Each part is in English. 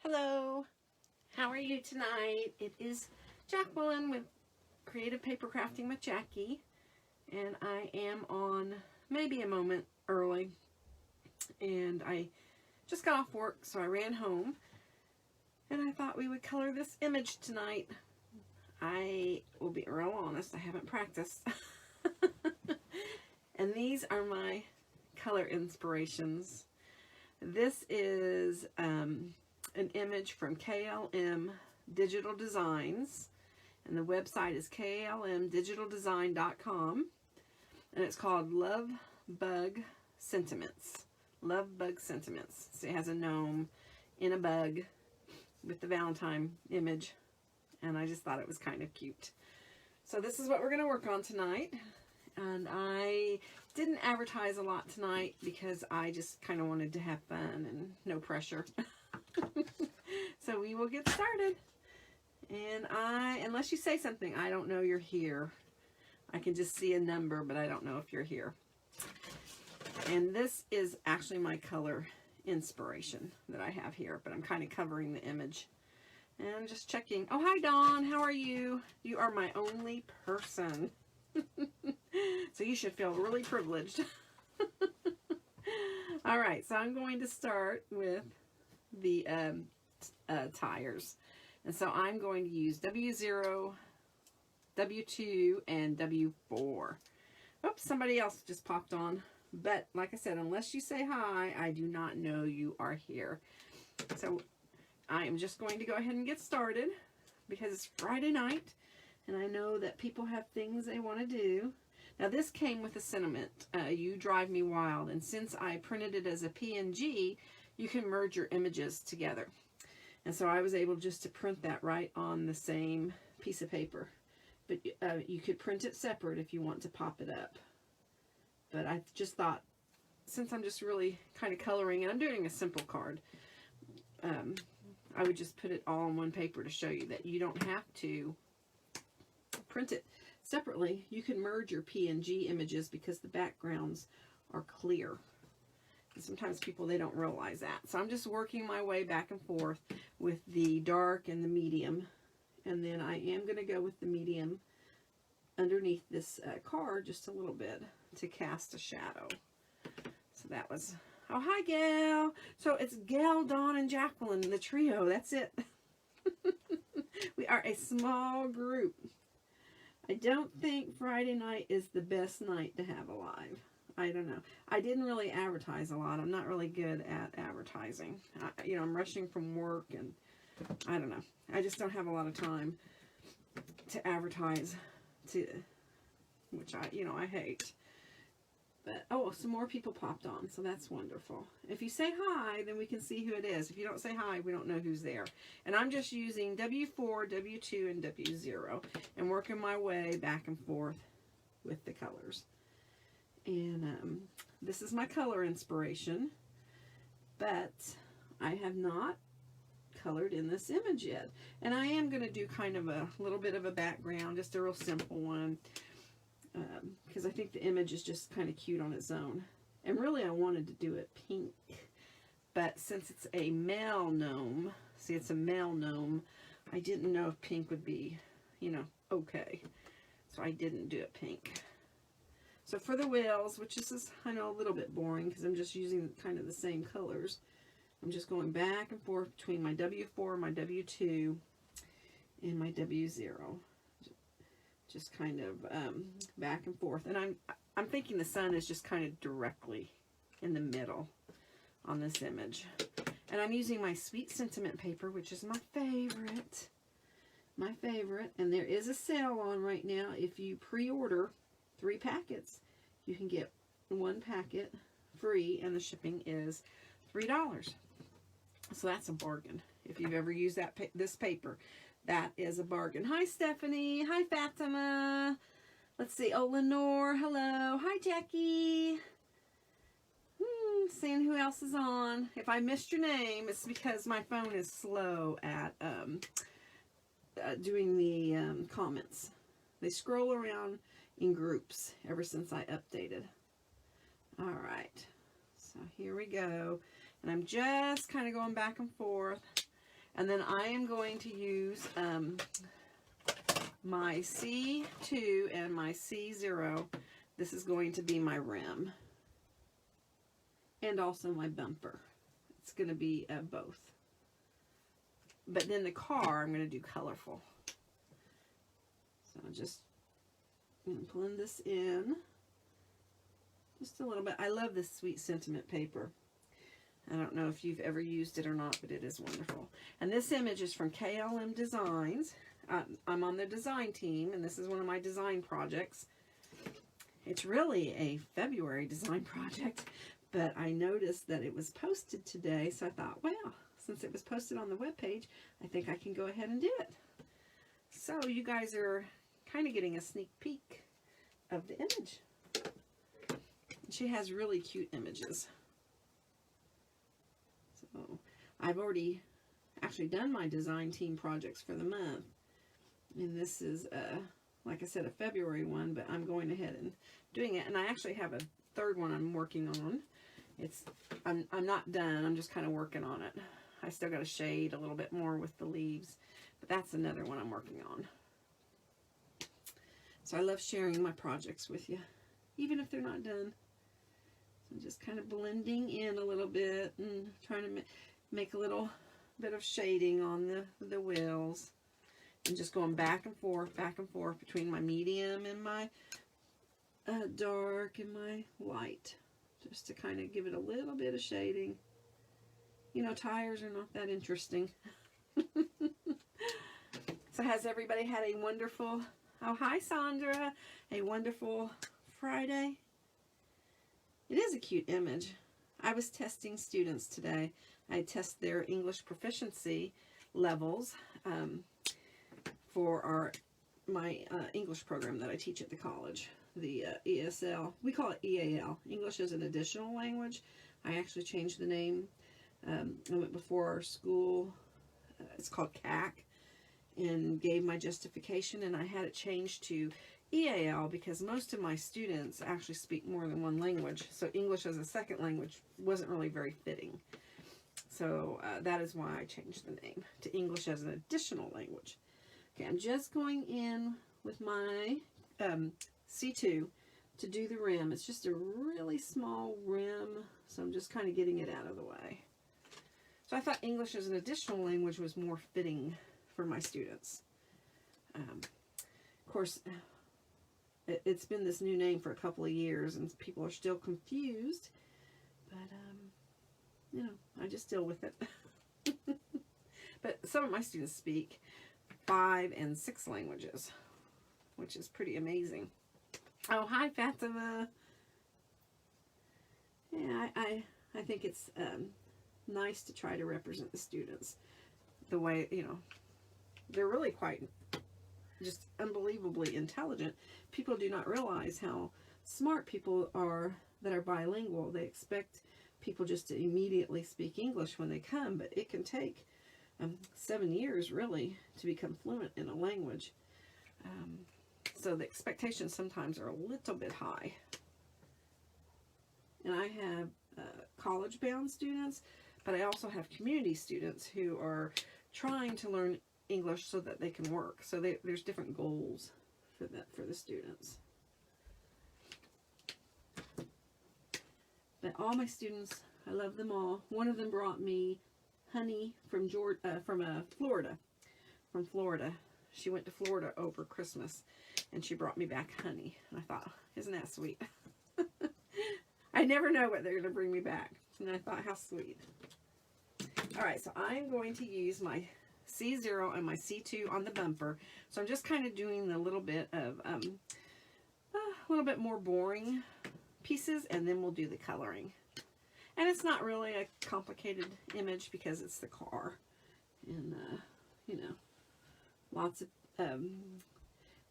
Hello, how are you tonight? It is Jacqueline with Creative Paper Crafting with Jackie, and I am on maybe a moment early, and I just got off work, so I ran home, and I thought we would color this image tonight. I will be real honest, I haven't practiced, and these are my color inspirations. This is an image from KLM Digital Designs, and the website is klmdigitaldesign.com, and it's called Love Bug Sentiments. Love Bug Sentiments. So it has a gnome in a bug with the Valentine image, and I just thought it was kind of cute. So this is what we're going to work on tonight, and I didn't advertise a lot tonight because I just kind of wanted to have fun and no pressure. So we will get started, and unless you say something, I don't know you're here. I can just see a number, but I don't know if you're here. And this is actually my color inspiration that I have here, but I'm kind of covering the image and just checking. Oh, hi Dawn, how are you? You are my only person. So you should feel really privileged. All right, so I'm going to start with the tires, and so I'm going to use W0, W2, and W4. Oops, somebody else just popped on, but like I said, unless you say hi, I do not know you are here. So I am just going to go ahead and get started because it's Friday night, and I know that people have things they want to do. Now this came with a sentiment, You Drive Me Wild, and since I printed it as a PNG, you can merge your images together. And so I was able just to print that right on the same piece of paper. But you could print it separate if you want to pop it up. But I just thought, since I'm just really kind of coloring, and I'm doing a simple card, I would just put it all on one paper to show you that you don't have to print it separately. You can merge your PNG images because the backgrounds are clear. And sometimes people, they don't realize that. So I'm just working my way back and forth with the dark and the medium. And then I am going to go with the medium underneath this card just a little bit to cast a shadow. So that was, oh, hi, Gail. So it's Gail, Dawn, and Jacqueline, the trio. That's it. We are a small group. I don't think Friday night is the best night to have a live. I don't know. I didn't really advertise a lot. I'm not really good at advertising. You know, I'm rushing from work, and I don't know. I just don't have a lot of time to advertise, which I hate. But, oh, some more people popped on, so that's wonderful. If you say hi, then we can see who it is. If you don't say hi, we don't know who's there. And I'm just using W4, W2, and W0 and working my way back and forth with the colors. And this is my color inspiration, but I have not colored in this image yet. And I am going to do kind of a little bit of a background, just a real simple one, because I think the image is just kind of cute on its own. And really I wanted to do it pink, but since it's a male gnome, see, it's a male gnome, I didn't know if pink would be, okay. So I didn't do it pink. So for the wheels, which is, I know, a little bit boring because I'm just using kind of the same colors, I'm just going back and forth between my W4, my W2, and my W0. Just kind of back and forth. And I'm thinking the sun is just kind of directly in the middle on this image. And I'm using my Sweet Sentiment paper, which is my favorite. My favorite. And there is a sale on right now. If you pre-order 3 packets, you can get 1 packet free, and the shipping is $3. So that's a bargain. If you've ever used this paper, that is a bargain. Hi, Stephanie. Hi, Fatima. Let's see. Oh, Lenore. Hello. Hi, Jackie. Seeing who else is on. If I missed your name, it's because my phone is slow at doing the comments. They scroll around in groups ever since I updated. All right, so here we go, and I'm just kind of going back and forth, And then I am going to use my C2 and my C0. This is going to be my rim. And also my bumper. It's going to be both. But then the car, I'm going to do colorful. So I'm just going to blend this in. Just a little bit. I love this Sweet Sentiment paper. I don't know if you've ever used it or not, but it is wonderful. And this image is from KLM Designs. I'm on the design team, and this is one of my design projects. It's really a February design project, but I noticed that it was posted today, so I thought, well, since it was posted on the webpage, I think I can go ahead and do it. So you guys are kind of getting a sneak peek of the image. She has really cute images. So I've already actually done my design team projects for the month. And this is, like I said, a February one, but I'm going ahead and doing it. And I actually have a third one I'm working on. I'm not done. I'm just kind of working on it. I still got to shade a little bit more with the leaves, but that's another one I'm working on. So I love sharing my projects with you, even if they're not done. So I'm just kind of blending in a little bit and trying to make a little bit of shading on the wheels. And just going back and forth between my medium and my dark and my light. Just to kind of give it a little bit of shading. You know, tires are not that interesting. So has everybody had a wonderful, oh hi Sandra, a wonderful Friday? It is a cute image. I was testing students today. I test their English proficiency levels for my English program that I teach at the college, the ESL. We call it EAL, English as an Additional Language. I actually changed the name. I went before our school, it's called CAC, and gave my justification, and I had it changed to EAL because most of my students actually speak more than one language, so English as a second language wasn't really very fitting. So that is why I changed the name to English as an Additional Language. Okay, I'm just going in with my C2 to do the rim. It's just a really small rim, so I'm just kind of getting it out of the way. So I thought English as an Additional Language was more fitting for my students. Of course, it's been this new name for a couple of years, and people are still confused, but, you know, I just deal with it. But some of my students speak 5 and 6 languages, which is pretty amazing. Oh, hi, Fatima. Yeah, I think it's nice to try to represent the students the way, you know, they're really quite just unbelievably intelligent. People do not realize how smart people are that are bilingual. They expect people just to immediately speak English when they come, but it can take 7 years really to become fluent in a language. So the expectations sometimes are a little bit high. And I have college-bound students, but I also have community students who are trying to learn English so that they can work. So there's different goals for the students. But all my students, I love them all. One of them brought me honey from Florida. From Florida. She went to Florida over Christmas, and she brought me back honey. And I thought, isn't that sweet? I never know what they're going to bring me back. And I thought, how sweet. All right, so I'm going to use my C0 and my C2 on the bumper. So I'm just kind of doing a little bit of, a little bit more boring pieces, and then we'll do the coloring. And it's not really a complicated image because it's the car. And, you know, lots of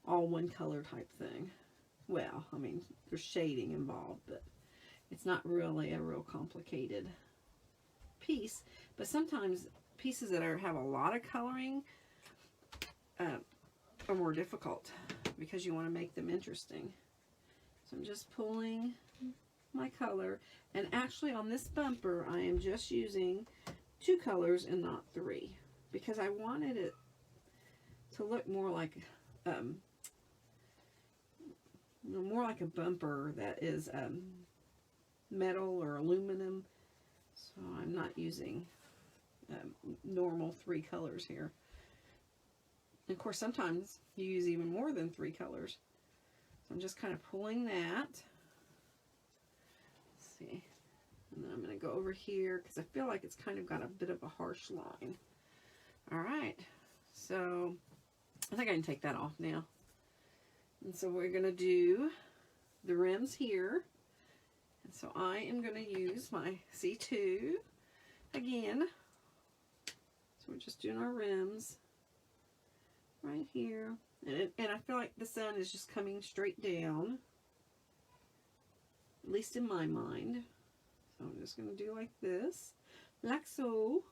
all one color type thing. Well, I mean, there's shading involved, but it's not really a real complicated piece. But sometimes pieces that have a lot of coloring are more difficult because you want to make them interesting. So I'm just pulling my color, and actually on this bumper I am just using 2 colors and not 3. because I wanted it to look more like more like a bumper that is metal or aluminum. So I'm not using normal 3 colors here. And of course, sometimes you use even more than 3 colors. So I'm just kind of pulling that. Let's see. And then I'm going to go over here because I feel like it's kind of got a bit of a harsh line. All right. So I think I can take that off now. And so we're going to do the rims here. And so I am going to use my C2 again. So we're just doing our rims right here. And I feel like the sun is just coming straight down, at least in my mind. So I'm just going to do like this, like so.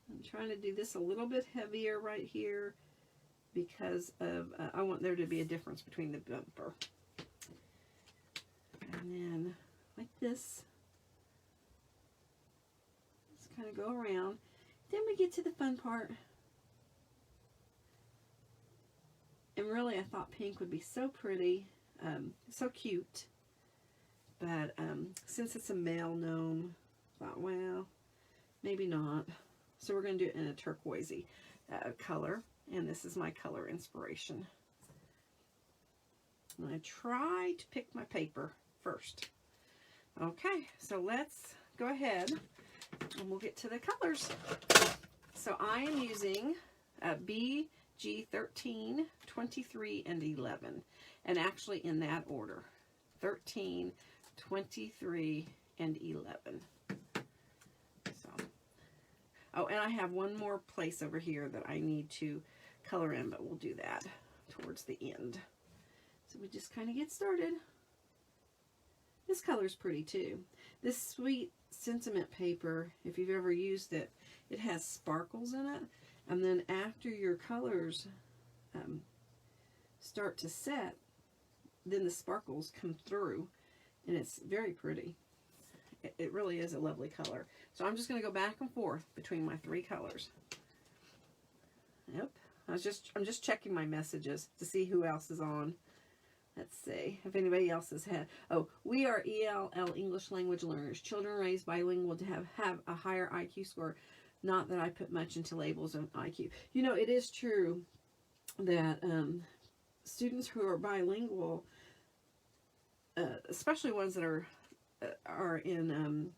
I'm trying to do this a little bit heavier right here because of I want there to be a difference between the bumper. And then like this. Just kind of go around. Then we get to the fun part. And really I thought pink would be so pretty, so cute. But since it's a male gnome, I thought, well, maybe not. So we're going to do it in a turquoisey color. And this is my color inspiration. And I try to pick my paper first. Okay, so let's go ahead and we'll get to the colors. So I am using BG13, 23, and 11. And actually in that order. 13, 23, and 11. So, oh, and I have one more place over here that I need to color in, but we'll do that towards the end. So we just kind of get started. This color's pretty too. This sweet sentiment paper, if you've ever used it, it has sparkles in it. And then after your colors start to set, then the sparkles come through. And it's very pretty. It really is a lovely color. So I'm just going to go back and forth between my 3 colors. Yep. I'm just checking my messages to see who else is on. Let's see if anybody else has had. Oh, we are ELL English language learners. Children raised bilingual to have a higher IQ score. Not that I put much into labels of IQ. You know, it is true that students who are bilingual, especially ones that are in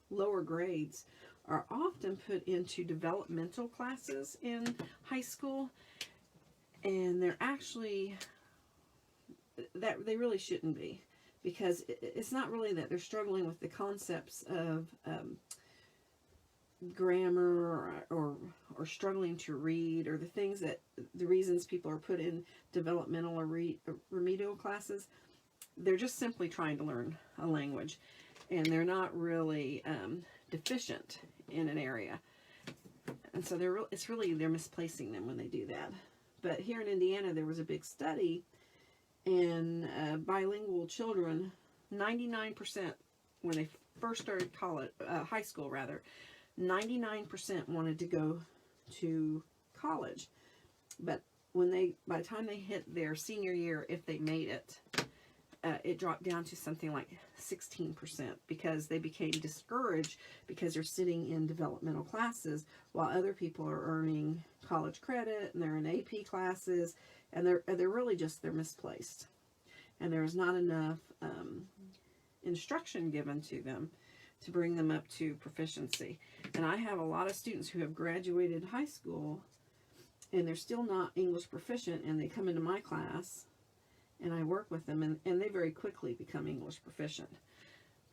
lower grades, are often put into developmental classes in high school, and they're actually, that they really shouldn't be, because it's not really that they're struggling with the concepts of grammar or struggling to read, or the things that the reasons people are put in developmental or remedial classes. They're just simply trying to learn a language, and they're not really deficient in an area, and so they're misplacing them when they do that. But here in Indiana, there was a big study, and bilingual children, 99% when they first started high school rather, 99% wanted to go to college, but by the time they hit their senior year, if they made it, it dropped down to something like 16%, because they became discouraged because they're sitting in developmental classes while other people are earning college credit and they're in AP classes, and they're really just, they're misplaced, and there's not enough instruction given to them to bring them up to proficiency. And I have a lot of students who have graduated high school and they're still not English proficient, and they come into my class and I work with them, and they very quickly become English proficient.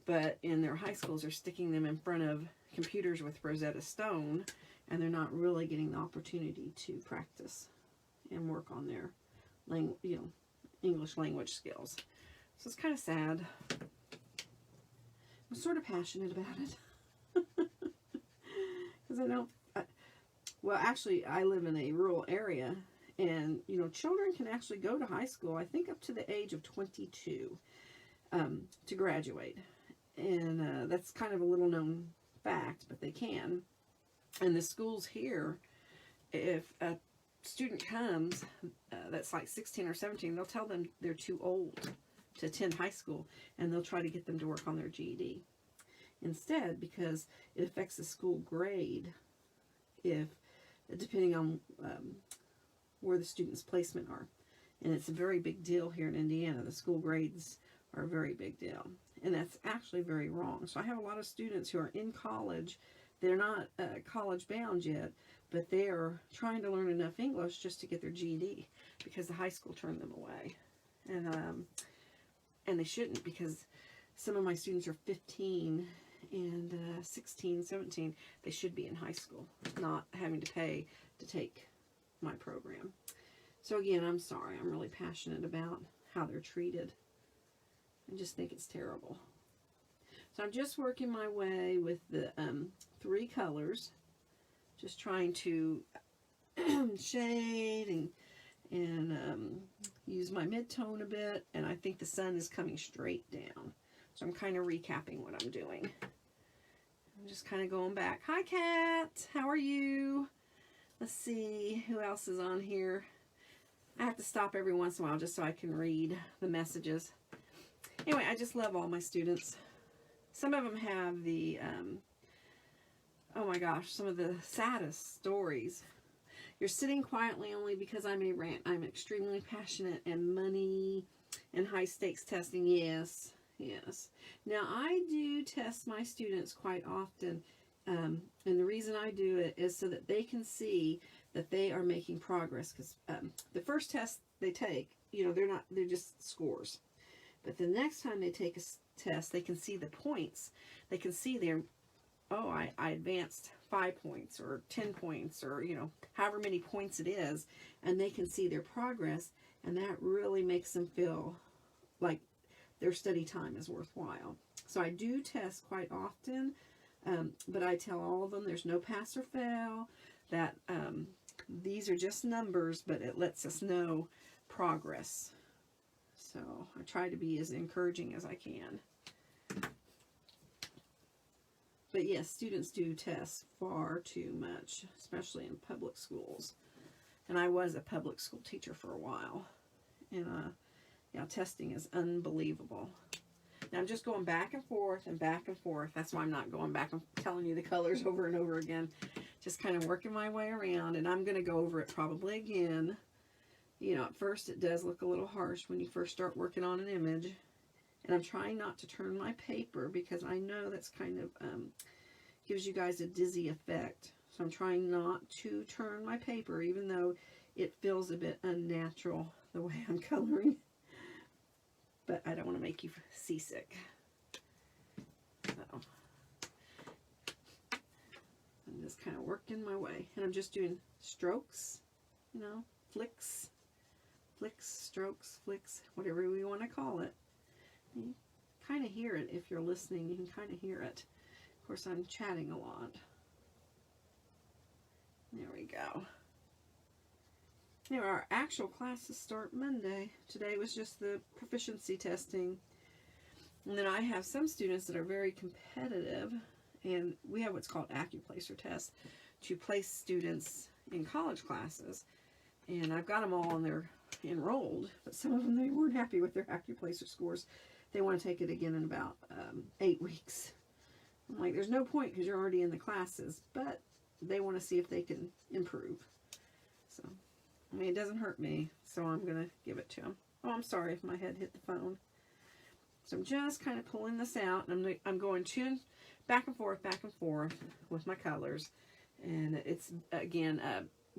But in their high schools, they're sticking them in front of computers with Rosetta Stone, and they're not really getting the opportunity to practice and work on their English language skills. So it's kind of sad. I'm sort of passionate about it. Because well, actually, I live in a rural area, and, children can actually go to high school, I think up to the age of 22, to graduate. And that's kind of a little known fact, but they can. And the schools here, if a student comes that's like 16 or 17, they'll tell them they're too old to attend high school, and they'll try to get them to work on their GED instead, because it affects the school grade if depending on where the student's placement are. And it's a very big deal here in Indiana. The school grades are a very big deal, and that's actually very wrong. So I have a lot of students who are in college. They're not college bound yet, but they are trying to learn enough English just to get their GED because the high school turned them away. And they shouldn't, because some of my students are 15 and 16, 17. They should be in high school, not having to pay to take my program. So again, I'm sorry. I'm really passionate about how they're treated. I just think it's terrible. So I'm just working my way with the 3 colors, just trying to shade and use my mid-tone a bit, and I think the sun is coming straight down. So I'm kind of recapping what I'm doing. I'm just kind of going back. Hi, Kat. How are you? Let's see who else is on here. I have to stop every once in a while just so I can read the messages. Anyway, I just love all my students. Some of them have the, oh my gosh, some of the saddest stories. You're sitting quietly only because I may rant. I'm extremely passionate, and money and high stakes testing. Yes, yes. Now, I do test my students quite often, and the reason I do it is so that they can see that they are making progress. Because the first test they take, you know, they're just scores. But the next time they take a test, they can see the points. They can see their, oh, I advanced 5 points or 10 points, or, you know, however many points it is, and they can see their progress, and that really makes them feel like their study time is worthwhile. So I do test quite often, but I tell all of them there's no pass or fail, that these are just numbers, but it lets us know progress. So I try to be as encouraging as I can. But yes, students do test far too much, especially in public schools. And I was a public school teacher for a while. And yeah, testing is unbelievable. Now I'm just going back and forth and back and forth. That's why I'm not going back and telling you the colors over and over again. Just kind of working my way around. And I'm going to go over it probably again. You know, at first it does look a little harsh when you first start working on an image. And I'm trying not to turn my paper, because I know that's kind of gives you guys a dizzy effect. So I'm trying not to turn my paper, even though it feels a bit unnatural the way I'm coloring. But I don't want to make you seasick. So I'm just kind of working my way. And I'm just doing strokes, you know, flicks, strokes, flicks, whatever we want to call it. You kind of hear it if you're listening. You can kind of hear it. Of course, I'm chatting a lot. There we go. Now, our actual classes start Monday. Today was just the proficiency testing. And then I have some students that are very competitive, and we have what's called AccuPlacer tests to place students in college classes. And I've got them all, and they're enrolled, but some of them, they weren't happy with their AccuPlacer scores. They want to take it again in about 8 weeks. I'm like, there's no point, because you're already in the classes, but they want to see if they can improve. So, I mean, it doesn't hurt me, so I'm going to give it to them. Oh, I'm sorry if my head hit the phone. So I'm just kind of pulling this out, and I'm going back and forth with my colors. And it's, again,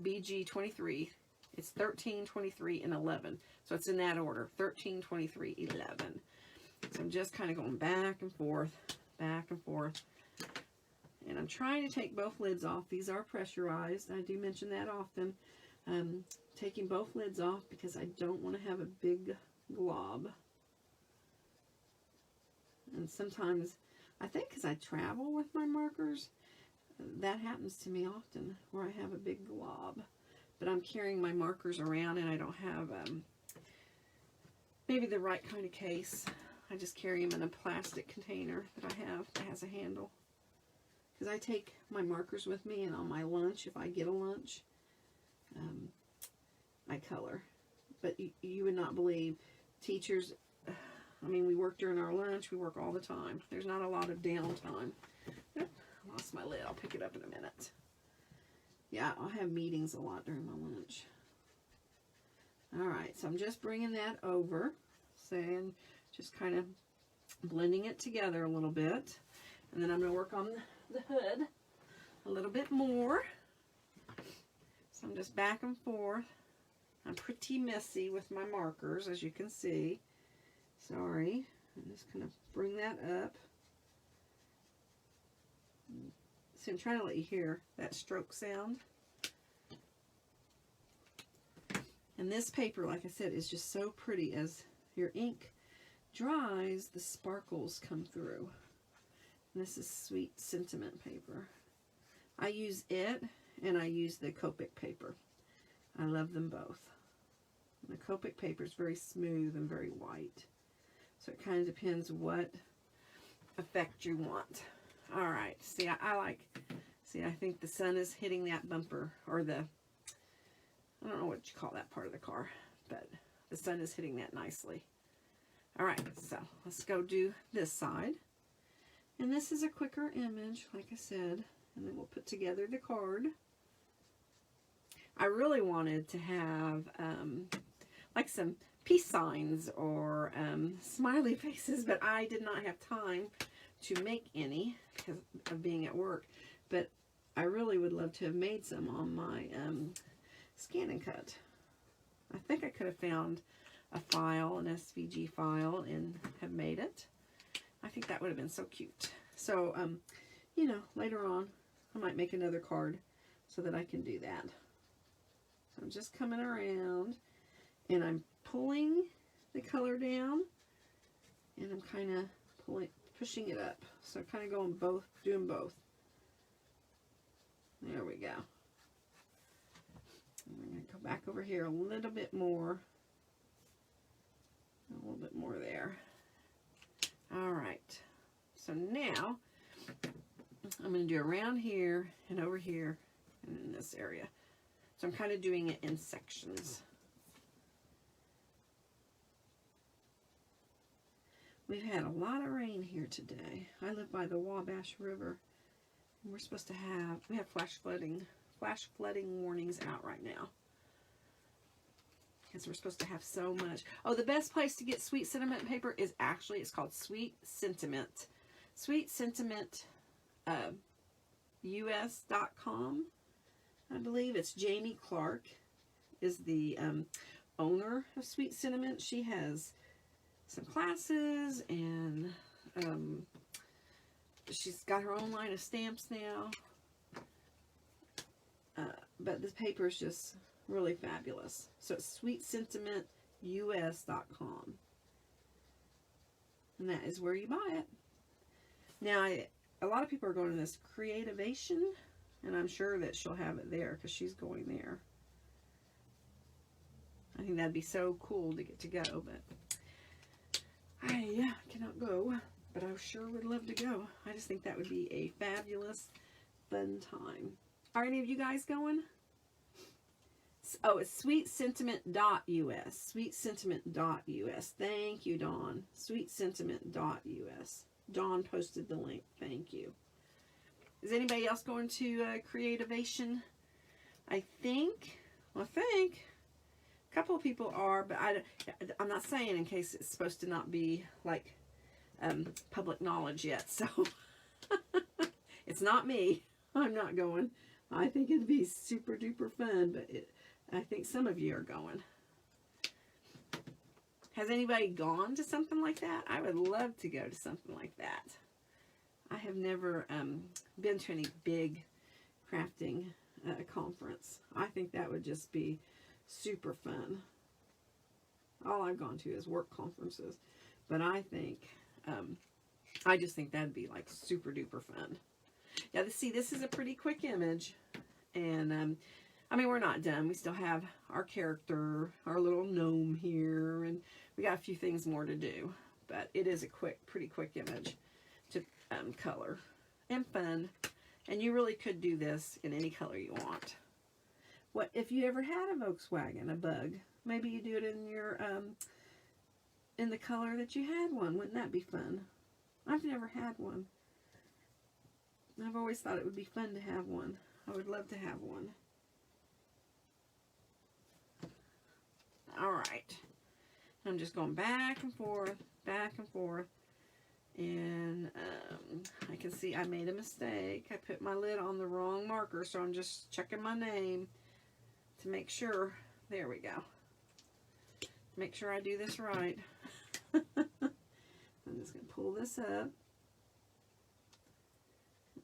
BG 23. It's 13, 23, and 11. So it's in that order, 13, 23, 11. So I'm just kind of going back and forth. And I'm trying to take both lids off. These are pressurized. I do mention that often. Taking both lids off because I don't want to have a big glob. And sometimes, I think because I travel with my markers, that happens to me often, where I have a big glob. But I'm carrying my markers around, and I don't have maybe the right kind of case. I just carry them in a plastic container that I have that has a handle. because I take my markers with me, and on my lunch, if I get a lunch, I color. But you would not believe, teachers, I mean, we work during our lunch, we work all the time. There's not a lot of downtime. Oop, I lost my lid. I'll pick it up in a minute. Yeah, I'll have meetings a lot during my lunch. All right, so I'm just bringing that over, saying, just kind of blending it together a little bit. And then I'm going to work on the hood a little bit more. So I'm just back and forth. I'm pretty messy with my markers, as you can see. Sorry. I'm just going to bring that up. So I'm trying to let you hear that stroke sound. And this paper, like I said, is just so pretty. As your ink dries, the sparkles come through. And this is Sweet Sentiment paper. I use it, and I use the Copic paper. I love them both. And the Copic paper is very smooth and very white. So it kind of depends what effect you want. All right. See, I think the sun is hitting that bumper, or I don't know what you call that part of the car, but the sun is hitting that nicely. All right, so let's go do this side. And this is a quicker image, like I said, and then we'll put together the card. I really wanted to have like some peace signs or smiley faces, but I did not have time to make any because of being at work. But I really would love to have made some on my Scan and Cut. I think I could have found a file, an SVG file, and have made it. I think that would have been so cute. So, you know, later on, I might make another card so that I can do that. So I'm just coming around, and I'm pulling the color down, and I'm kind of pushing it up. So I'm kind of going both, doing both. There we go. And we're going to go back over here a little bit more. A little bit more there. All right. So now I'm going to do around here and over here and in this area. So I'm kind of doing it in sections. We've had a lot of rain here today. I live by the Wabash River, and we're supposed to have, we have flash flooding warnings out right now. Because we're supposed to have so much. Oh, the best place to get Sweet Sentiment paper is actually, it's called Sweet Sentiment. Sweet Sentiment US.com. I believe it's Jamie Clark is the owner of Sweet Sentiment. She has some classes, and she's got her own line of stamps now. But this paper is just really fabulous. So it's sweetsentimentus.com. And that is where you buy it. Now, a lot of people are going to this Creativation, and I'm sure that she'll have it there because she's going there. I think that'd be so cool to get to go, but I cannot go, but I sure would love to go. I just think that would be a fabulous, fun time. Are any of you guys going? Oh, it's sweetsentiment.us. Sweetsentiment.us. Thank you, Dawn. Sweetsentiment.us. Dawn posted the link. Thank you. Is anybody else going to Creativation? I think a couple of people are, but I'm not saying in case it's supposed to not be like public knowledge yet. So it's not me. I'm not going. I think it'd be super duper fun, but I think some of you are going. Has anybody gone to something like that? I would love to go to something like that. I have never been to any big crafting conference. I think that would just be super fun. All I've gone to is work conferences, but I think I just think that'd be like super duper fun. Yeah, see, this is a pretty quick image, and I mean, we're not done. We still have our character, our little gnome here, and we got a few things more to do, but it is a pretty quick image to color and fun. And you really could do this in any color you want. What if you ever had a Volkswagen, a Bug? Maybe you do it in your in the color that you had one. Wouldn't that be fun? I've never had one. I've always thought it would be fun to have one. I would love to have one. All right. I'm just going back and forth, and I can see I made a mistake. I put my lid on the wrong marker, so I'm just checking my name to make sure. There we go. Make sure I do this right. I'm just going to pull this up.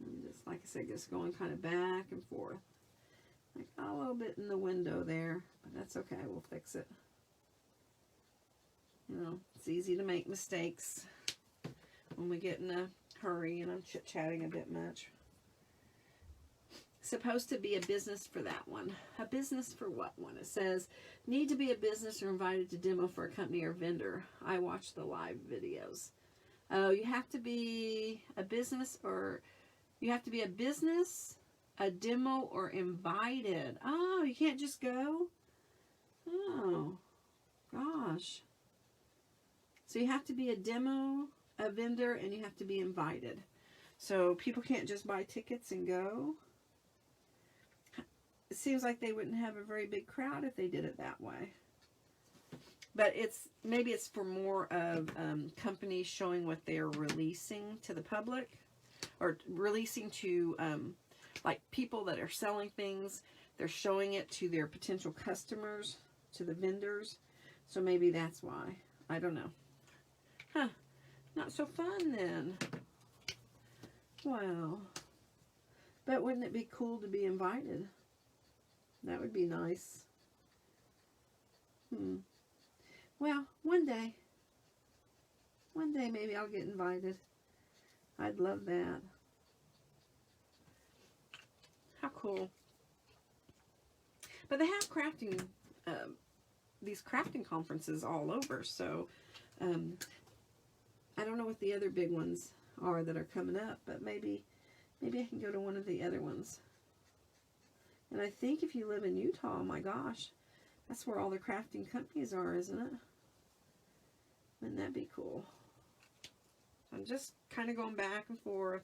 And just, like I said, just going kind of back and forth. I got a little bit in the window there, but that's okay. We'll fix it. You know, it's easy to make mistakes when we get in a hurry, and I'm chit-chatting a bit much. Supposed to be a business for that one. A business for what one? It says, need to be a business or invited to demo for a company or vendor. I watch the live videos. Oh, you have to be a business, or you have to be a business, a demo, or invited. Oh, you can't just go? Oh, gosh. So you have to be a demo, a vendor, and you have to be invited. So people can't just buy tickets and go. It seems like they wouldn't have a very big crowd if they did it that way. But maybe it's for more of companies showing what they're releasing to the public, or releasing to like people that are selling things. They're showing it to their potential customers, to the vendors. So maybe that's why. I don't know. Huh. Not so fun then. Well, but wouldn't it be cool to be invited? That would be nice. Well, one day maybe I'll get invited. I'd love that. How cool. But they have crafting, these crafting conferences all over, so I don't know what the other big ones are that are coming up, but maybe I can go to one of the other ones. And I think if you live in Utah, oh my gosh, that's where all the crafting companies are, isn't it? Wouldn't that be cool? I'm just kind of going back and forth,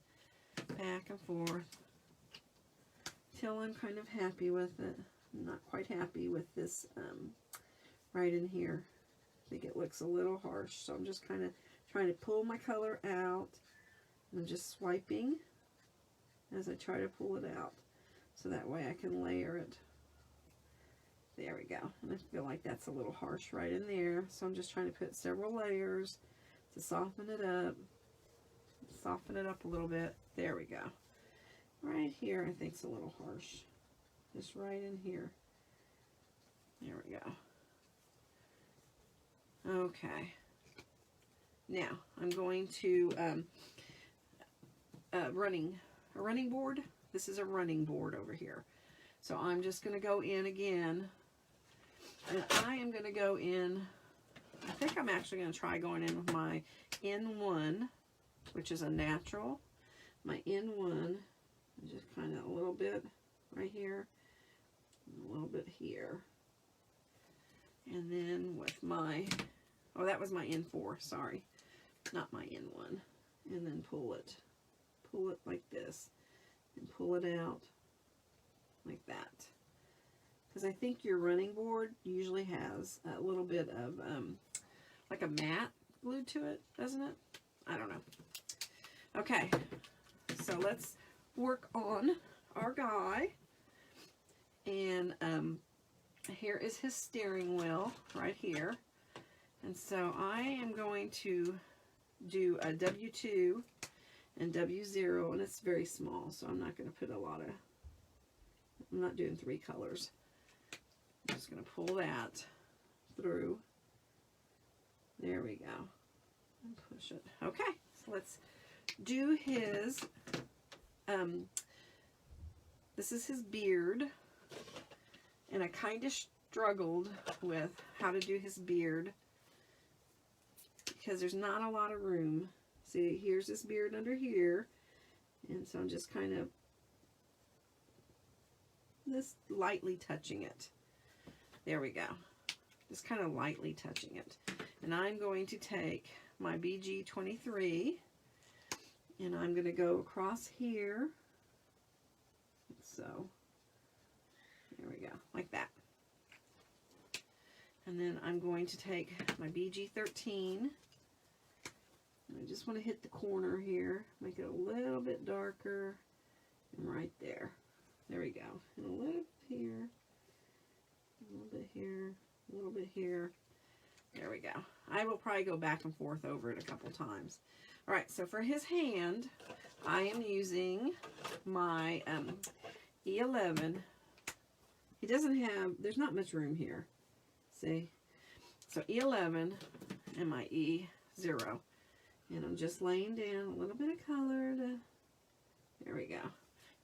till I'm kind of happy with it. I'm not quite happy with this right in here. I think it looks a little harsh, so I'm just kind of trying to pull my color out. I'm just swiping as I try to pull it out, so that way I can layer it. There we go. And I feel like that's a little harsh right in there, so I'm just trying to put several layers to soften it up. Soften it up a little bit. There we go. Right here I think it's a little harsh. Just right in here. There we go. Okay. Now I'm going to a running board. This is a running board over here. So I'm just going to go in again, and I am going to go in, I think I'm actually going to try going in with my N1, which is a natural. My N1, just kind of a little bit right here, a little bit here. And then with my, oh, that was my N4, sorry, not my N1. And then pull it like this, and pull it out like that. Because I think your running board usually has a little bit of like a mat glued to it, doesn't it? I don't know. Okay, so let's work on our guy. And here is his steering wheel right here. And so I am going to do a W2 and W0, and it's very small, so I'm not going to put a lot of, I'm not doing 3 colors. I'm just going to pull that through. There we go. And push it. Okay, so let's do his, this is his beard, and I kind of struggled with how to do his beard because there's not a lot of room. See, here's his beard under here, and so I'm just kind of Just lightly touching it. There we go. Just kind of lightly touching it. And I'm going to take my BG23 and I'm going to go across here. So, there we go, like that. And then I'm going to take my BG13. I just want to hit the corner here, make it a little bit darker, and right there. There we go. And a little bit here, a little bit here, a little bit here. There we go. I will probably go back and forth over it a couple times. All right, so for his hand, I am using my E11. He doesn't have, there's not much room here. See? So E11 and my E0. And I'm just laying down a little bit of color to, there we go.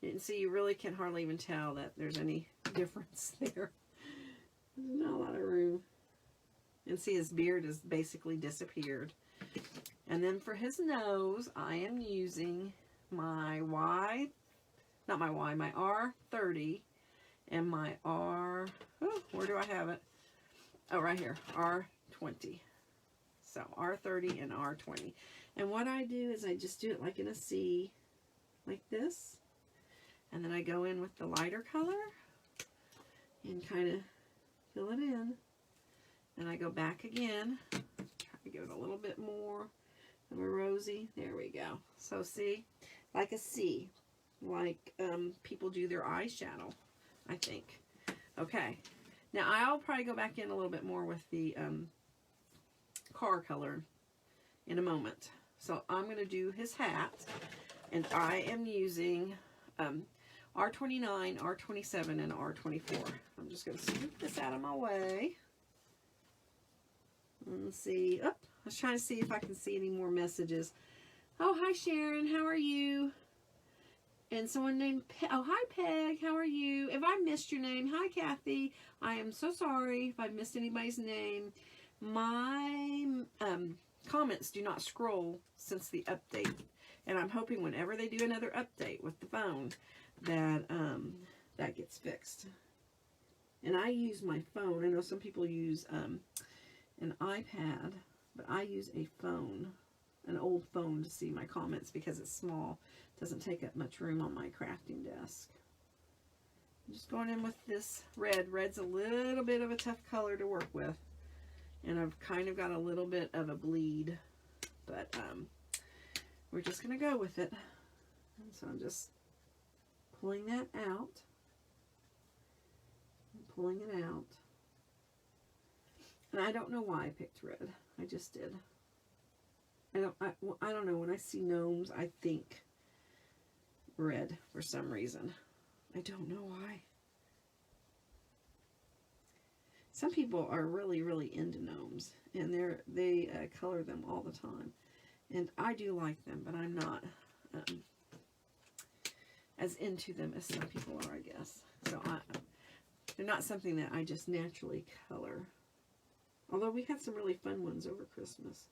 You can see you really can hardly even tell that there's any difference there. There's not a lot of room. And see his beard has basically disappeared. And then for his nose, I am using my my R30 and my where do I have it? Oh, right here, R20. So R30 and R20. And what I do is I just do it like in a C, like this. And then I go in with the lighter color and kind of fill it in. And I go back again, try to give it a little bit more of a rosy. There we go. So see, like a C, like people do their eyeshadow, I think. Okay, now I'll probably go back in a little bit more with the car color in a moment. So I'm going to do his hat, and I am using R29, R27, and R24. I'm just going to scoop this out of my way. Let's see. Oh, I was trying to see if I can see any more messages. Oh, hi Sharon, how are you? And someone named oh, hi Peg, how are you? If I missed your name, hi Kathy. I am so sorry if I missed anybody's name. My comments do not scroll since the update, and I'm hoping whenever they do another update with the phone that that gets fixed. And I use my phone. I know some people use an iPad, but I use a phone, an old phone, to see my comments because it's small. It doesn't take up much room on my crafting desk. I'm just going in with this red. Red's a little bit of a tough color to work with, and I've kind of got a little bit of a bleed, but we're just going to go with it. And so I'm just pulling that out, and pulling it out. And I don't know why I picked red. I just did. I don't know. When I see gnomes, I think red for some reason. I don't know why. Some people are really, really into gnomes, and they color them all the time. And I do like them, but I'm not as into them as some people are, I guess. So they're not something that I just naturally color. Although we had some really fun ones over Christmas.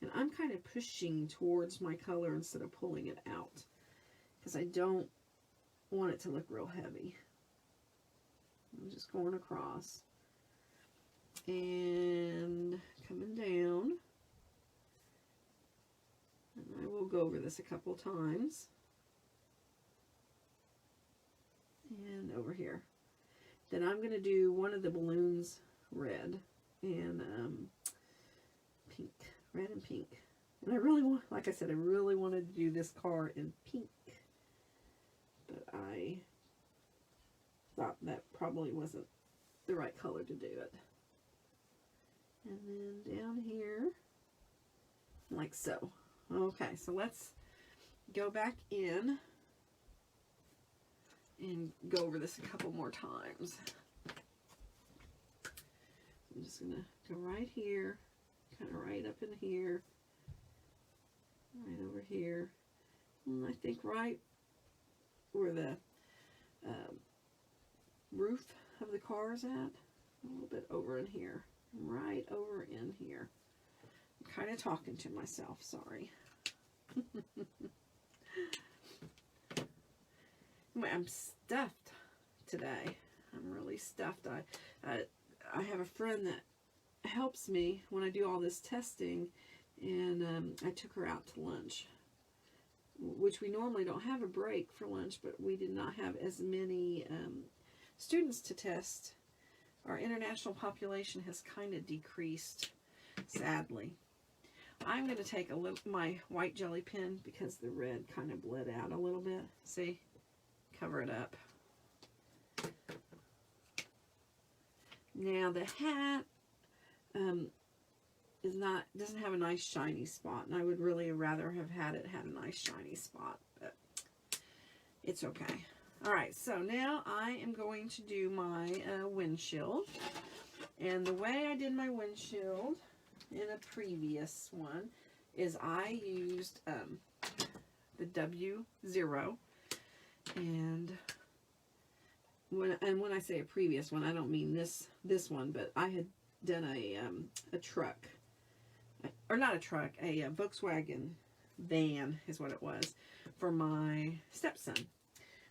And I'm kind of pushing towards my color instead of pulling it out, because I don't want it to look real heavy. I'm just going across and coming down. And I will go over this a couple times. And over here. Then I'm going to do one of the balloons red and pink. Red and pink. And I really want, like I said, I really wanted to do this car in pink. But I thought that probably wasn't the right color to do it. And then down here, like so. Okay, so let's go back in and go over this a couple more times. I'm just going to go right here, kind of right up in here, right over here, and I think right where the roof of the car is at, a little bit over in here, right over in here. I'm kind of talking to myself, sorry. I'm stuffed today. I'm really stuffed. I have a friend that helps me when I do all this testing, and I took her out to lunch, which we normally don't have a break for lunch, but we did not have as many students to test. Our international population has kind of decreased, sadly. I'm going to take my white jelly pen because the red kind of bled out a little bit. See? Cover it up. Now the hat doesn't have a nice shiny spot, and I would really rather have had it had a nice shiny spot, but it's okay. Alright, so now I am going to do my windshield, and the way I did my windshield in a previous one is I used the W0, and when I say a previous one, I don't mean this one, but I had done a truck, or not a truck, a Volkswagen van is what it was, for my stepson.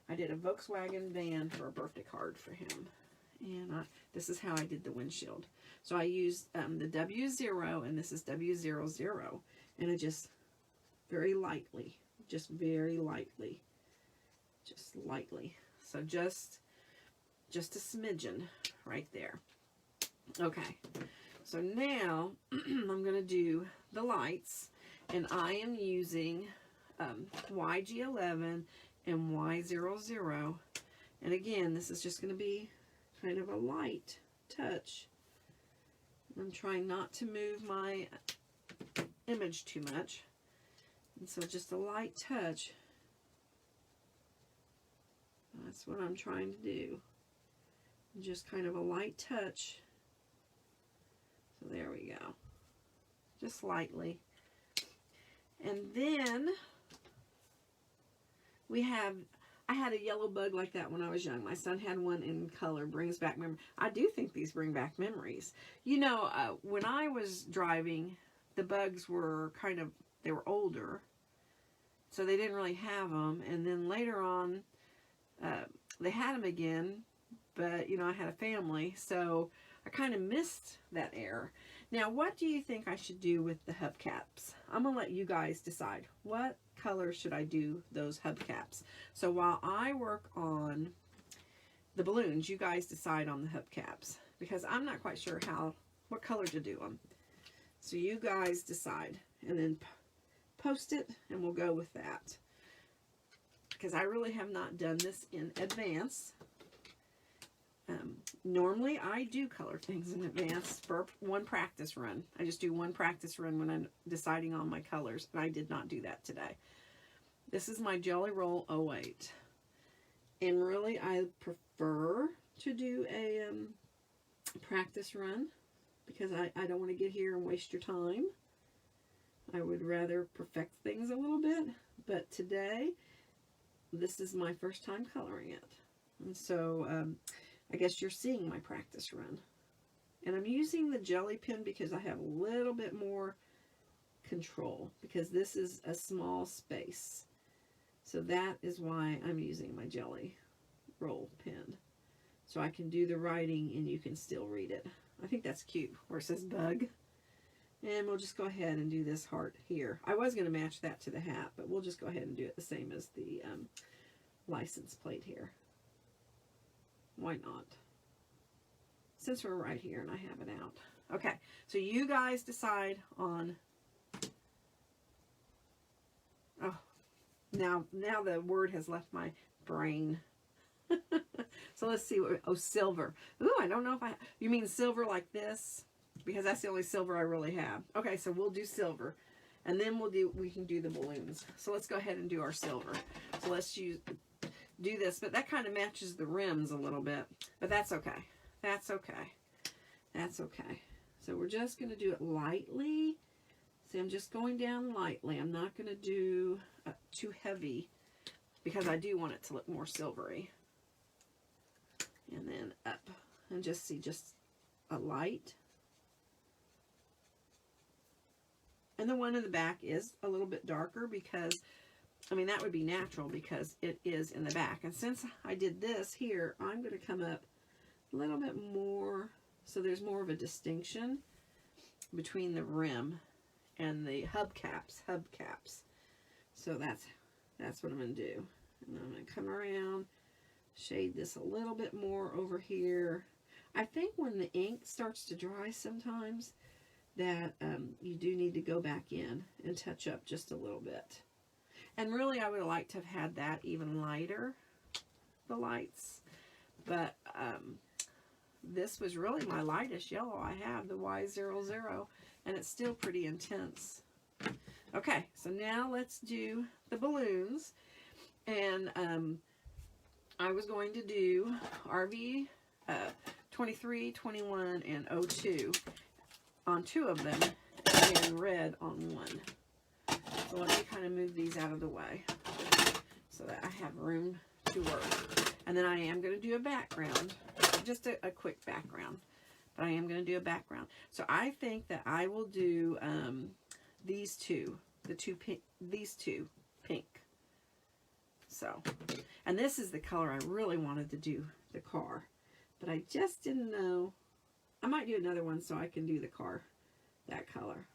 I did a Volkswagen van for a birthday card for him, and this is how I did the windshield. So I used the W0, and this is W00, and I just very lightly, so just a smidgen right there. Okay, so now I'm going to do the lights, and I am using YG11 and Y00, and again, this is just going to be kind of a light touch. I'm trying not to move my image too much, and so just a light touch. That's what I'm trying to do. Just kind of a light touch. So there we go. Just lightly. And then I had a yellow bug like that when I was young. My son had one in color. Brings back memories. I do think these bring back memories. You know, when I was driving, the bugs were they were older, so they didn't really have them. And then later on, they had them again, but, you know, I had a family, so I kind of missed that era. Now, what do you think I should do with the hubcaps? I'm going to let you guys decide. What color should I do those hubcaps? So while I work on the balloons, you guys decide on the hubcaps, because I'm not quite sure what color to do them. So you guys decide, and then post it, and we'll go with that. Because I really have not done this in advance. Normally I do color things in advance for one practice run. I just do one practice run when I'm deciding on my colors, and I did not do that today. This is my Jelly Roll 08. And really I prefer to do a practice run, because I don't want to get here and waste your time. I would rather perfect things a little bit, but today this is my first time coloring it. And so I guess you're seeing my practice run. And I'm using the jelly pen because I have a little bit more control, because this is a small space. So that is why I'm using my Jelly Roll pen. So I can do the writing and you can still read it. I think that's cute, where it says bug. And we'll just go ahead and do this heart here. I was going to match that to the hat, but we'll just go ahead and do it the same as the license plate here. Why not? Since we're right here and I have it out. Okay, so you guys decide on... Oh, now the word has left my brain. So let's see. Oh, silver. Ooh, I don't know if you mean silver like this? Because that's the only silver I really have. Okay, so we'll do silver. And then we can do the balloons. So let's go ahead and do our silver. So let's do this. But that kind of matches the rims a little bit. But that's okay. That's okay. That's okay. So we're just going to do it lightly. See, I'm just going down lightly. I'm not going to do too heavy, because I do want it to look more silvery. And then up. And just see, just a light. And the one in the back is a little bit darker, because I mean, that would be natural because it is in the back. And since I did this here, I'm going to come up a little bit more so there's more of a distinction between the rim and the hubcaps. So that's what I'm going to do. And I'm going to come around, shade this a little bit more over here. I think when the ink starts to dry sometimes that you do need to go back in and touch up just a little bit. And really, I would have liked to have had that even lighter, the lights. But this was really my lightest yellow I have, the Y00, and it's still pretty intense. Okay, so now let's do the balloons. And I was going to do RV 23, 21, and 02 on 2 of them, and red on 1. So let me kind of move these out of the way so that I have room to work. And then I am going to do a background, just a quick background, but I am going to do a background. So I think that I will do these two, these two pink. So, and this is the color I really wanted to do the car, but I just didn't know. I might do another one so I can do the car that color,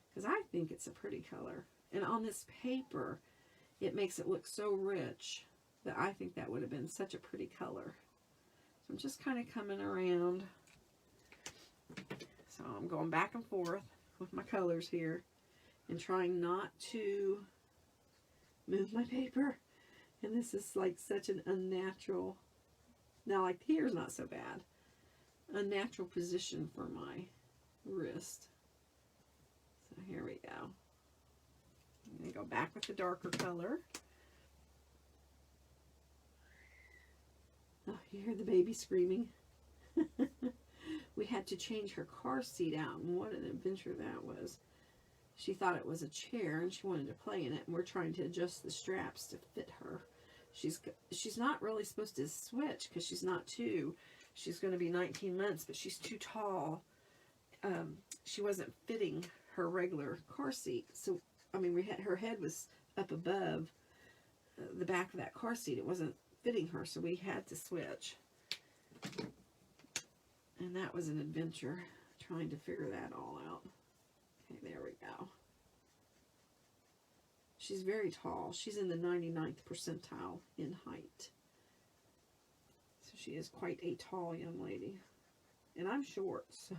because I think it's a pretty color. And on this paper, it makes it look so rich that I think that would have been such a pretty color. So I'm just kind of coming around. So I'm going back and forth with my colors here and trying not to move my paper. And this is like such an unnatural, now like here's not so bad, unnatural position for my wrist. So here we go. I'm going to go back with the darker color. Oh, you hear the baby screaming? We had to change her car seat out, and what an adventure that was. She thought it was a chair, and she wanted to play in it, and we're trying to adjust the straps to fit her. She's not really supposed to switch because she's not 2. She's going to be 19 months, but she's too tall. She wasn't fitting her regular car seat, so I mean, her head was up above the back of that car seat. It wasn't fitting her, so we had to switch. And that was an adventure, trying to figure that all out. Okay, there we go. She's very tall. She's in the 99th percentile in height. So she is quite a tall young lady. And I'm short, so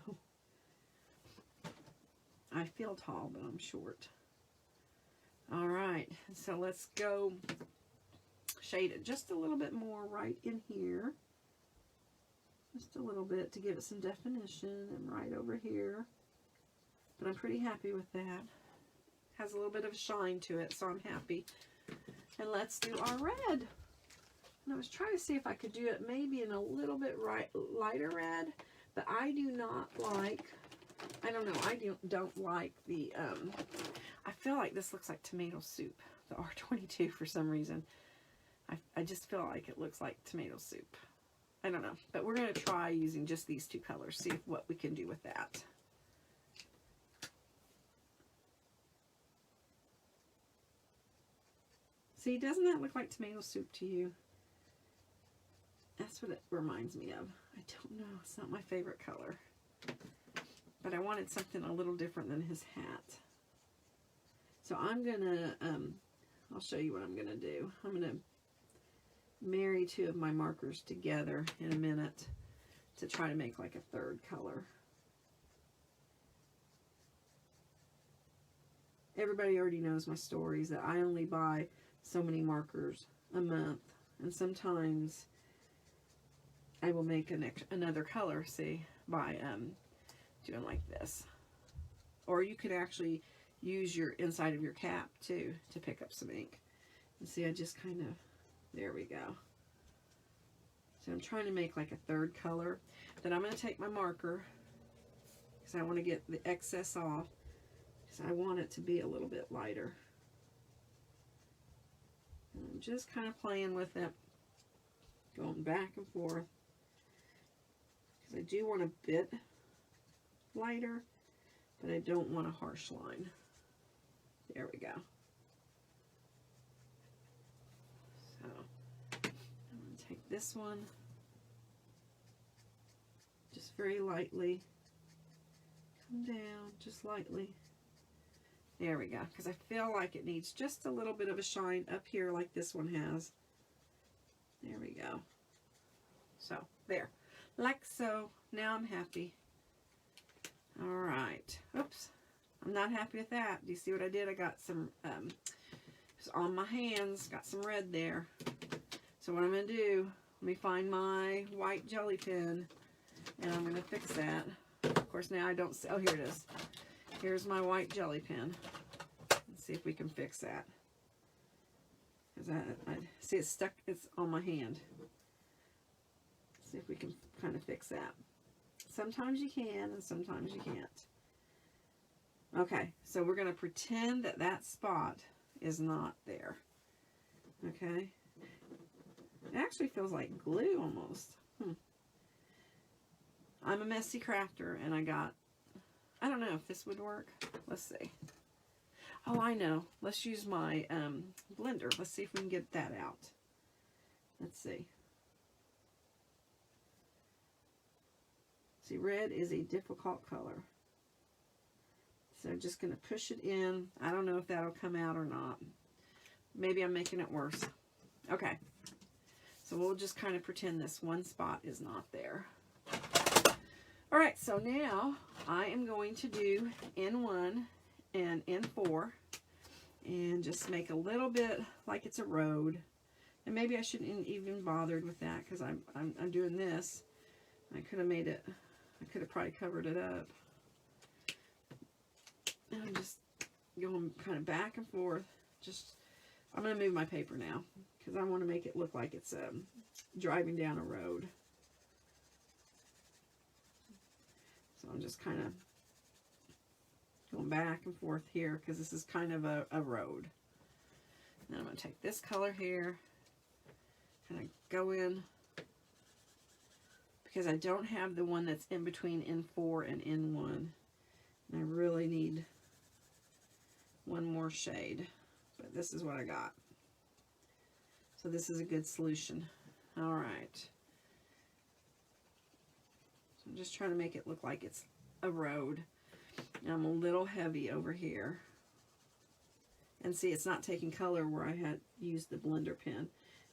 I feel tall, but I'm short. All right, so let's go shade it just a little bit more right in here. Just a little bit to give it some definition, and right over here. But I'm pretty happy with that. Has a little bit of a shine to it, so I'm happy. And let's do our red. And I was trying to see if I could do it maybe in a little bit lighter red, but I do not like, I don't know, I don't like the, I feel like this looks like tomato soup, the R22 for some reason. I just feel like it looks like tomato soup. I don't know, but we're going to try using just these 2 colors, see what we can do with that. See, doesn't that look like tomato soup to you? That's what it reminds me of. I don't know, it's not my favorite color. But I wanted something a little different than his hat. So I'm going to, I'll show you what I'm going to do. I'm going to marry 2 of my markers together in a minute to try to make like a 3rd color. Everybody already knows my stories that I only buy so many markers a month, and sometimes I will make another color, see, by doing like this. Or you could actually use your inside of your cap too to pick up some ink. And see, I just kind of, there we go. So I'm trying to make like a 3rd color. Then I'm going to take my marker because I want to get the excess off, because I want it to be a little bit lighter. And I'm just kind of playing with it, going back and forth, because I do want a bit lighter, but I don't want a harsh line. There we go. this one just very lightly. Come down just lightly. There we go, because I feel like it needs just a little bit of a shine up here like this one has. There we go. So, there. Like so. Now I'm happy. Alright. Oops. I'm not happy with that. Do you see what I did? I got some, on my hands, got some red there. So what I'm going to do, let me find my white jelly pen, and I'm going to fix that. Of course, now I don't see, oh, here it is. Here's my white jelly pen. Let's see if we can fix that. Because I see it's stuck, it's on my hand. Let's see if we can kind of fix that. Sometimes you can, and sometimes you can't. Okay, so we're going to pretend that that spot is not there. Okay. It actually feels like glue almost. I'm a messy crafter, and I don't know if this would work. Let's see. Oh, I know. Let's use my blender. Let's see if we can get that out. Let's see. See, red is a difficult color. So I'm just going to push it in. I don't know if that'll come out or not. Maybe I'm making it worse. Okay. So we'll just kind of pretend this one spot is not there. All right, so now I am going to do N1 and N4 and just make a little bit like it's a road. And maybe I shouldn't even bothered with that because I'm doing this. I could have made it, I could have probably covered it up. And I'm just going kind of back and forth. I'm going to move my paper now because I want to make it look like it's driving down a road. So I'm just kind of going back and forth here because this is kind of a road. Now I'm going to take this color here, kind of go in, because I don't have the one that's in between N4 and N1. And I really need one more shade, but this is what I got. So this is a good solution. All right. So I'm just trying to make it look like it's a road. And I'm a little heavy over here. And see, it's not taking color where I had used the blender pen.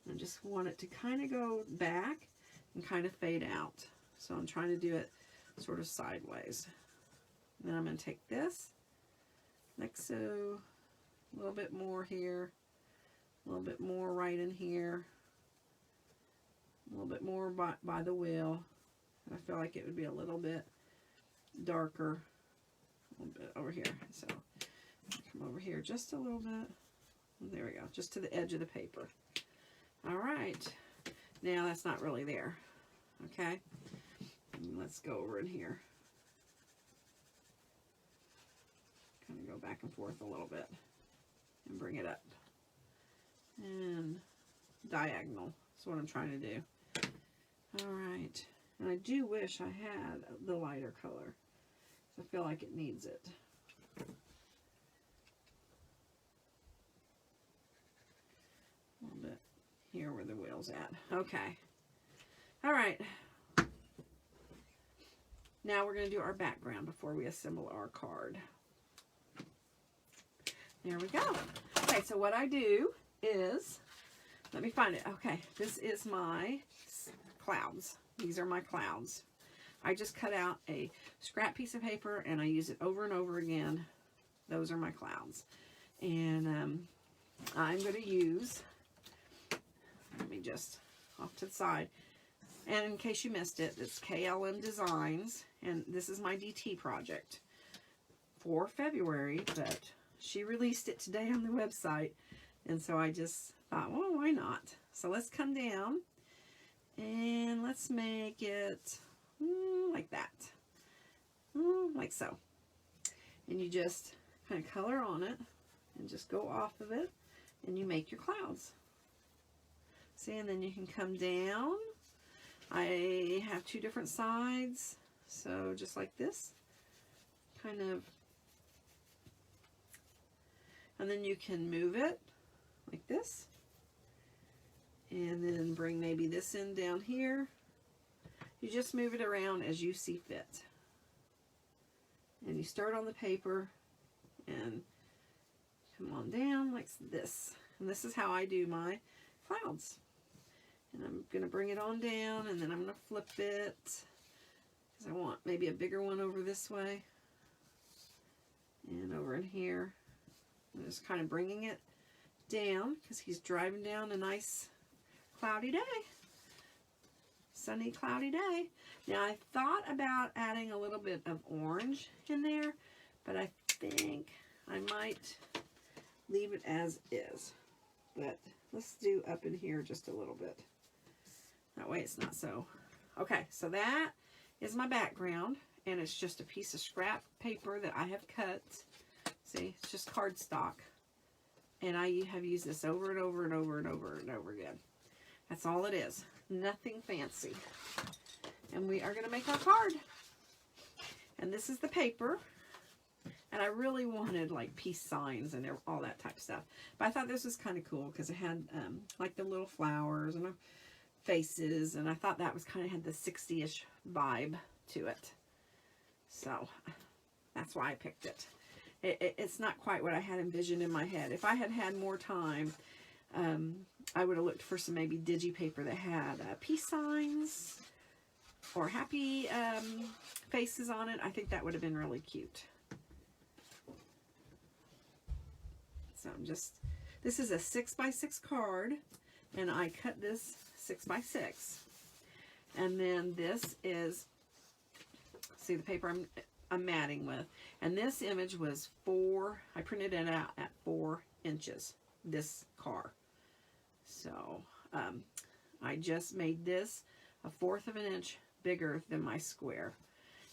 And I just want it to kind of go back and kind of fade out. So I'm trying to do it sort of sideways. And then I'm going to take this, like so, a little bit more here, a little bit more right in here, a little bit more by the wheel. I feel like it would be a little bit darker, a little bit over here. So come over here just a little bit. There we go, just to the edge of the paper. All right, now that's not really there. Okay, let's go over in here. Kind of go back and forth a little bit and bring it up. And diagonal is what I'm trying to do. All right. And I do wish I had the lighter color. I feel like it needs it. A little bit here where the wheel's at. Okay. All right. Now we're going to do our background before we assemble our card. There we go. Okay, so what I do is, let me find it. Okay, this is my clouds. These are my clouds. I just cut out a scrap piece of paper and I use it over and over again. Those are my clouds. And I'm going to use, let me just off to the side. And in case you missed it, it's KLM Designs. And this is my DT project for February, but she released it today on the website. And so I just thought, well, why not? So let's come down and let's make it like that. Like so. And you just kind of color on it and just go off of it and you make your clouds. See, and then you can come down. I have two different sides. So just like this, kind of, and then you can move it like this, And then bring maybe this in down here. You just move it around as you see fit. And you start on the paper and come on down like this. And this is how I do my clouds. And I'm going to bring it on down, and then I'm going to flip it because I want maybe a bigger one over this way and over in here. I'm just kind of bringing it down because he's driving down a nice cloudy day. Sunny, cloudy day. Now, I thought about adding a little bit of orange in there, but I think I might leave it as is. But let's do up in here just a little bit. That way it's not so. Okay, so that is my background, and it's just a piece of scrap paper that I have cut. See, it's just cardstock. And I have used this over and over and over and over and over again. That's all it is. Nothing fancy. And we are going to make our card. And this is the paper. And I really wanted like peace signs and all that type of stuff. But I thought this was kind of cool because it had like the little flowers and faces. And I thought that was kind of had the 60-ish vibe to it. So that's why I picked it. It's not quite what I had envisioned in my head. If I had had more time, I would have looked for some maybe digi paper that had peace signs or happy faces on it. I think that would have been really cute. So I'm just, this is a 6x6 card, and I cut this 6x6. And then this is, see the paper I'm matting with. And this image was I printed it out at 4 inches, this car. So I just made this 1/4 of an inch bigger than my square.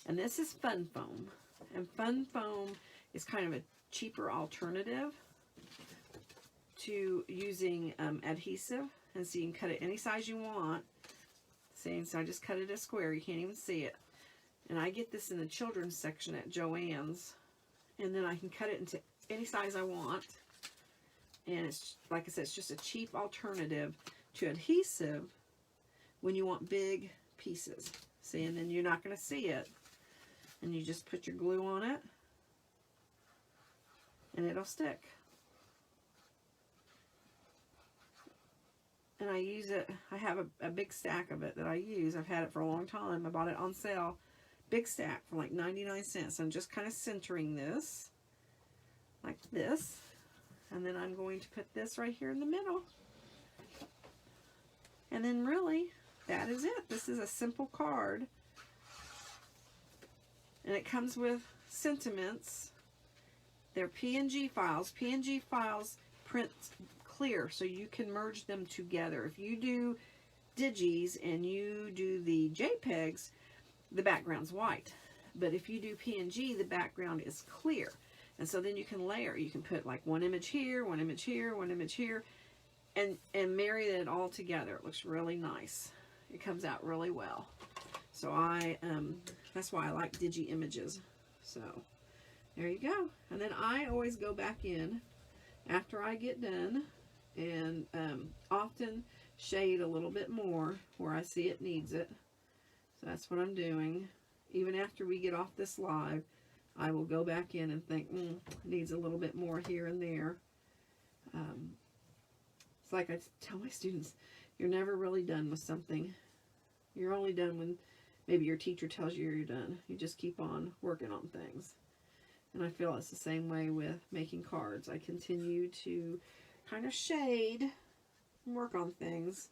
And this is fun foam. And fun foam is kind of a cheaper alternative to using adhesive. And so you can cut it any size you want. See, so I just cut it a square. You can't even see it. And I get this in the children's section at Joann's. And then I can cut it into any size I want. And it's, like I said, it's just a cheap alternative to adhesive when you want big pieces. See, and then you're not going to see it. And you just put your glue on it. And it'll stick. And I use it, I have a big stack of it that I use. I've had it for a long time. I bought it on sale. Big stack for like 99 cents. I'm just kind of centering this like this. And then I'm going to put this right here in the middle. And then really, that is it. This is a simple card. And it comes with sentiments. They're PNG files. PNG files print clear, so you can merge them together. If you do digis and you do the JPEGs, the background's white. But if you do PNG, the background is clear. And so then you can layer. You can put like one image here, one image here, one image here, and marry it all together. It looks really nice. It comes out really well. So that's why I like digi images. So there you go. And then I always go back in after I get done and often shade a little bit more where I see it needs it. So that's what I'm doing. Even after we get off this live, I will go back in and think, it needs a little bit more here and there. It's like I tell my students, you're never really done with something. You're only done when maybe your teacher tells you you're done. You just keep on working on things. And I feel it's the same way with making cards. I continue to kind of shade and work on things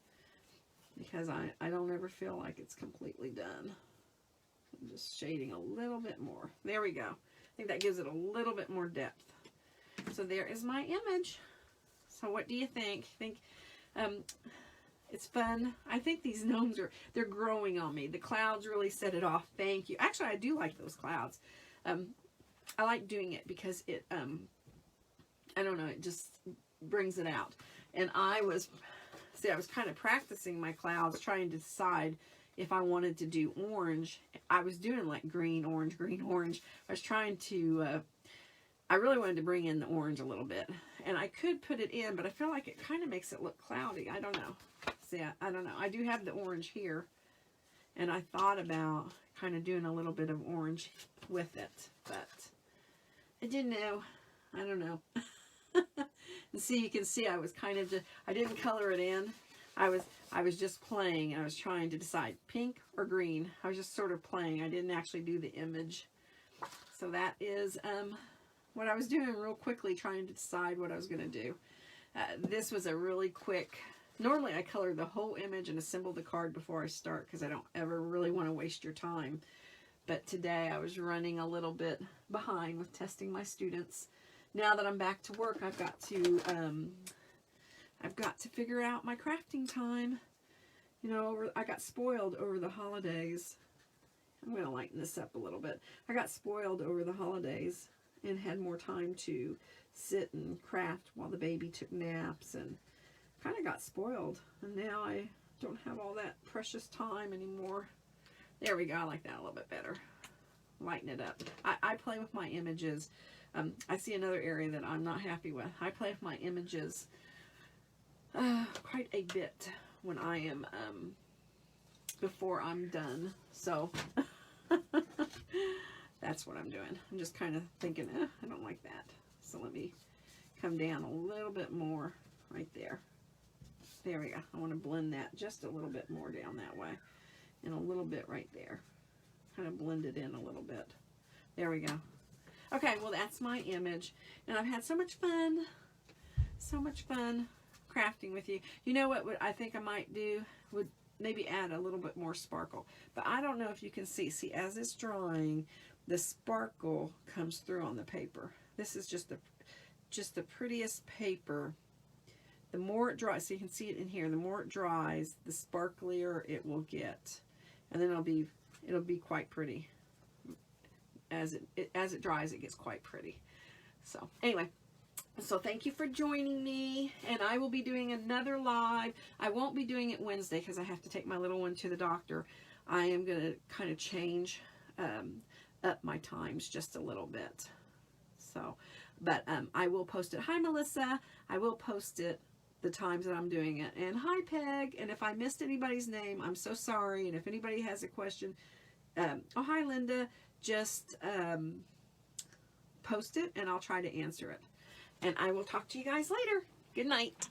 because I don't ever feel like it's completely done. I'm just shading a little bit more. There we go. I think that gives it a little bit more depth. So there is my image. So what do you think? It's fun. I think these gnomes they're growing on me. The clouds really set it off. Thank you. Actually, I do like those clouds. I like doing it because it, I don't know, it just brings it out. And I was kind of practicing my clouds, trying to decide if I wanted to do orange. I was doing like green, orange, green, orange. I was trying to, I really wanted to bring in the orange a little bit. And I could put it in, but I feel like it kind of makes it look cloudy. I don't know. See, I don't know. I do have the orange here, and I thought about kind of doing a little bit of orange with it, but I didn't know. I don't know. And see, you can see I was kind of just, I didn't color it in. I was just playing. I was trying to decide pink or green. I was just sort of playing. I didn't actually do the image. So that is what I was doing real quickly, trying to decide what I was going to do. This was a really quick, normally I color the whole image and assemble the card before I start because I don't ever really want to waste your time. But today I was running a little bit behind with testing my students. Now that I'm back to work, I've got to figure out my crafting time. You know, I got spoiled over the holidays. I'm going to lighten this up a little bit. I got spoiled over the holidays and had more time to sit and craft while the baby took naps, and kind of got spoiled. And now I don't have all that precious time anymore. There we go. I like that a little bit better. Lighten it up. I play with my images. I see another area that I'm not happy with. I play with my images quite a bit when I am before I'm done. So that's what I'm doing. I'm just kind of thinking, I don't like that. So let me come down a little bit more right there. There we go. I want to blend that just a little bit more down that way. And a little bit right there. Kind of blend it in a little bit. There we go. Okay, well that's my image. And I've had so much fun. So much fun crafting with you. You know what I think I might do? Would maybe add a little bit more sparkle. But I don't know if you can see. See, as it's drying, the sparkle comes through on the paper. This is just the prettiest paper. The more it dries, so you can see it in here, the more it dries, the sparklier it will get. And then it'll be quite pretty. As it dries, it gets quite pretty. So anyway, so thank you for joining me, and I will be doing another live. I won't be doing it Wednesday because I have to take my little one to the doctor. I am going to kind of change up my times just a little bit. So, but I will post it. Hi, Melissa. I will post it the times that I'm doing it. And hi, Peg. And if I missed anybody's name, I'm so sorry. And if anybody has a question, oh, hi, Linda. Just post it and I'll try to answer it. And I will talk to you guys later. Good night.